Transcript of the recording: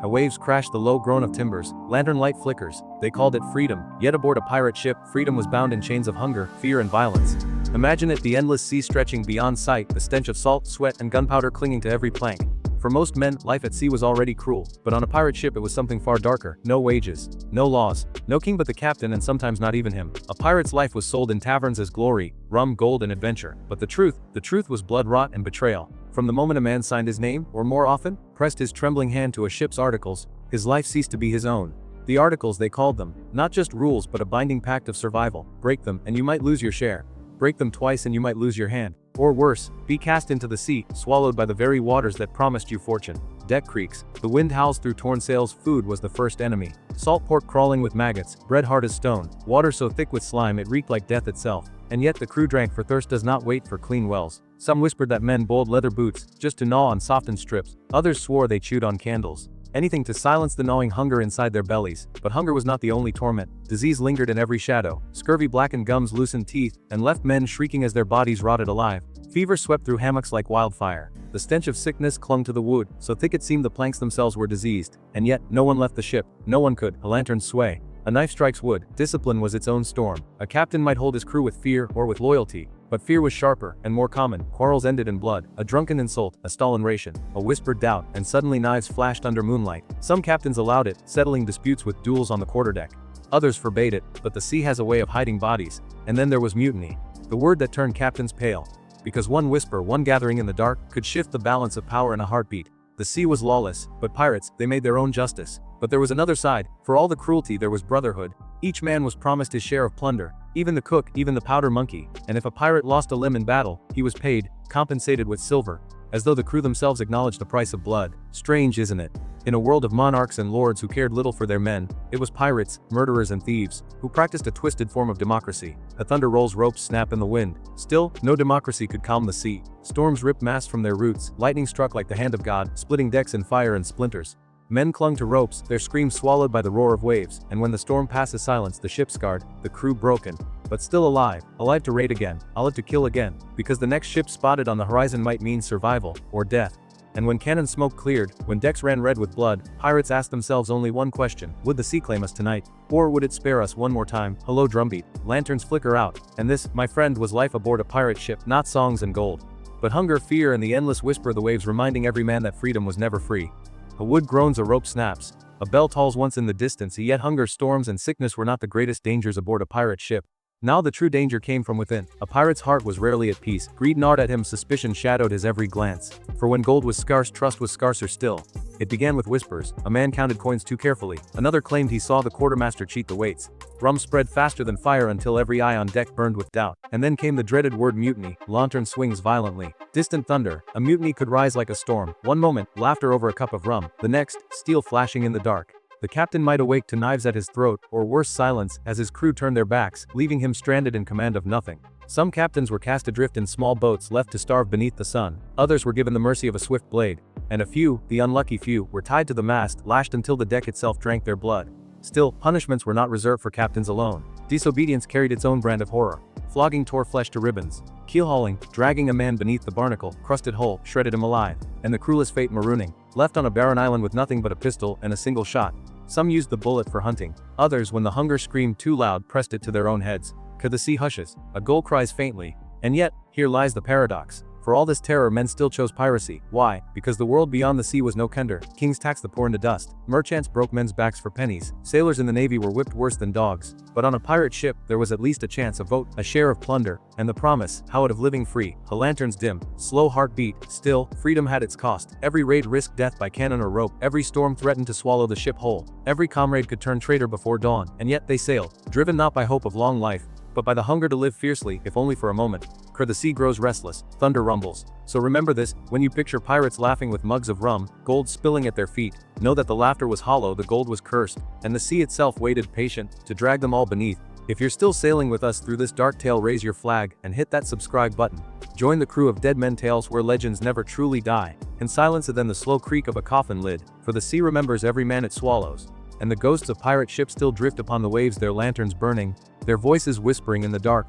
waves crash the low groan of timbers, lantern light flickers. They called it freedom, yet aboard a pirate ship, freedom was bound in chains of hunger, fear and violence. Imagine it, the endless sea stretching beyond sight, the stench of salt, sweat and gunpowder clinging to every plank. For most men, life at sea was already cruel, but on a pirate ship it was something far darker. No wages, no laws, no king but the captain, and sometimes not even him. A pirate's life was sold in taverns as glory, rum, gold and adventure. But the truth was blood, rot and betrayal. From the moment a man signed his name, or more often, pressed his trembling hand to a ship's articles, his life ceased to be his own. The articles, they called them, not just rules but a binding pact of survival. Break them and you might lose your share. Break them twice and you might lose your hand. Or worse, be cast into the sea, swallowed by the very waters that promised you fortune. Deck creaks, the wind howls through torn sails. Food was the first enemy. Salt pork crawling with maggots, bread hard as stone, water so thick with slime it reeked like death itself. And yet the crew drank, for thirst does not wait for clean wells. Some whispered that men boiled leather boots, just to gnaw on softened strips. Others swore they chewed on candles. Anything to silence the gnawing hunger inside their bellies. But hunger was not the only torment. Disease lingered in every shadow. Scurvy blackened gums, loosened teeth, and left men shrieking as their bodies rotted alive. Fever swept through hammocks like wildfire. The stench of sickness clung to the wood, so thick it seemed the planks themselves were diseased. And yet, no one left the ship. No one could. A lantern's sway. A knife strikes wood. Discipline was its own storm. A captain might hold his crew with fear or with loyalty. But fear was sharper and more common. Quarrels ended in blood, a drunken insult, a stolen ration, a whispered doubt, and suddenly knives flashed under moonlight. Some captains allowed it, settling disputes with duels on the quarterdeck. Others forbade it, but the sea has a way of hiding bodies. And then there was mutiny. The word that turned captains pale. Because one whisper, one gathering in the dark, could shift the balance of power in a heartbeat. The sea was lawless, but pirates, they made their own justice. But there was another side. For all the cruelty there was brotherhood. Each man was promised his share of plunder. Even the cook, even the powder monkey. And if a pirate lost a limb in battle, he was paid, compensated with silver. As though the crew themselves acknowledged the price of blood. Strange, isn't it? In a world of monarchs and lords who cared little for their men, it was pirates, murderers and thieves, who practiced a twisted form of democracy. A thunder rolls, ropes snap in the wind. Still, no democracy could calm the sea. Storms ripped masts from their roots, lightning struck like the hand of God, splitting decks in fire and splinters. Men clung to ropes, their screams swallowed by the roar of waves, and when the storm passes silence, the ship scarred, the crew broken. But still alive to raid again, alive to kill again, because the next ship spotted on the horizon might mean survival, or death. And when cannon smoke cleared, when decks ran red with blood, pirates asked themselves only one question: would the sea claim us tonight? Or would it spare us one more time? Hello drumbeat, lanterns flicker out, and this, my friend, was life aboard a pirate ship, not songs and gold. But hunger, fear and the endless whisper of the waves reminding every man that freedom was never free. A wood groans, a rope snaps, a bell tolls once in the distance, yet hunger, storms and sickness were not the greatest dangers aboard a pirate ship. Now the true danger came from within. A pirate's heart was rarely at peace. Greed gnawed at him, suspicion shadowed his every glance. For when gold was scarce, trust was scarcer still. It began with whispers. A man counted coins too carefully. Another claimed he saw the quartermaster cheat the weights. Rum spread faster than fire until every eye on deck burned with doubt. And then came the dreaded word mutiny. Lantern swings violently. Distant thunder. A mutiny could rise like a storm. One moment, laughter over a cup of rum. The next, steel flashing in the dark. The captain might awake to knives at his throat, or worse, silence, as his crew turned their backs, leaving him stranded in command of nothing. Some captains were cast adrift in small boats left to starve beneath the sun. Others were given the mercy of a swift blade. And a few, the unlucky few, were tied to the mast, lashed until the deck itself drank their blood. Still, punishments were not reserved for captains alone. Disobedience carried its own brand of horror. Flogging tore flesh to ribbons. Keel-hauling, dragging a man beneath the barnacle, crusted whole, shredded him alive. And the cruelest fate, marooning, left on a barren island with nothing but a pistol and a single shot. Some used the bullet for hunting. Others, when the hunger screamed too loud, pressed it to their own heads. Could the sea hushes? A gull cries faintly. And yet, here lies the paradox. For all this terror, men still chose piracy. Why? Because the world beyond the sea was no kinder. Kings taxed the poor into dust. Merchants broke men's backs for pennies. Sailors in the navy were whipped worse than dogs. But on a pirate ship, there was at least a chance, a vote, a share of plunder, and the promise, how it of living free. A lantern's dim, slow heartbeat. Still, freedom had its cost. Every raid risked death by cannon or rope. Every storm threatened to swallow the ship whole. Every comrade could turn traitor before dawn. And yet they sailed, driven not by hope of long life, but by the hunger to live fiercely, if only for a moment. For the sea grows restless, thunder rumbles. So remember this, when you picture pirates laughing with mugs of rum, gold spilling at their feet, know that the laughter was hollow, the gold was cursed, and the sea itself waited patient, to drag them all beneath. If you're still sailing with us through this dark tale, raise your flag, and hit that subscribe button. Join the crew of Dead Men Tales, where legends never truly die. In silence than the slow creak of a coffin lid, for the sea remembers every man it swallows. And the ghosts of pirate ships still drift upon the waves, their lanterns burning, their voices whispering in the dark.